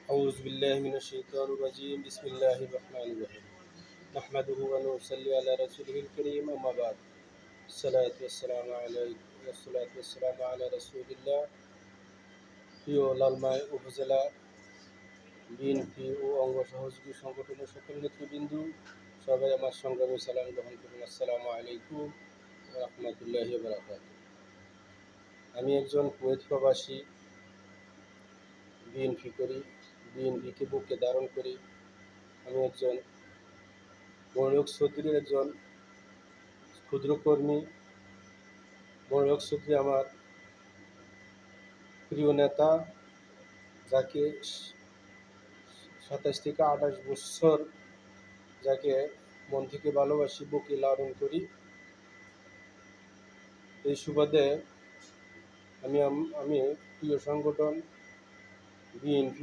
أعوذ بالله من الشيطان الرجيم بسم الله الرحمن الرحيم نحمده ونصلي على رسوله الكريم أما بعد الصلاة والسلام على رسول الله প্রিয় লালমাই উপজেলা বিএনপি ও অঙ্গ সহযোগী সংগঠনের সকল নেতৃবৃন্দ সবাই আমার সংগ্রামী সালাম গ্রহণ করুন। আসসালামু আলাইকুম ওয়া রাহমাতুল্লাহি ওয়া বারাকাতুহু। আমি একজন কুয়েত প্রবাসী, বিএনপি করি, বিএনপিকে বুকে ধারণ করি। আমি একজন মনিরুল চৌধুরীর একজন ক্ষুদ্র কর্মী। মনিরুল চৌধুরী আমার প্রিয় নেতা, যাকে 27 থেকে 28 বছর যাকে মন থেকে ভালোবাসি, বুকে লালন করি। এই সুবাদে আমি প্রিয় সংগঠন বিএনপি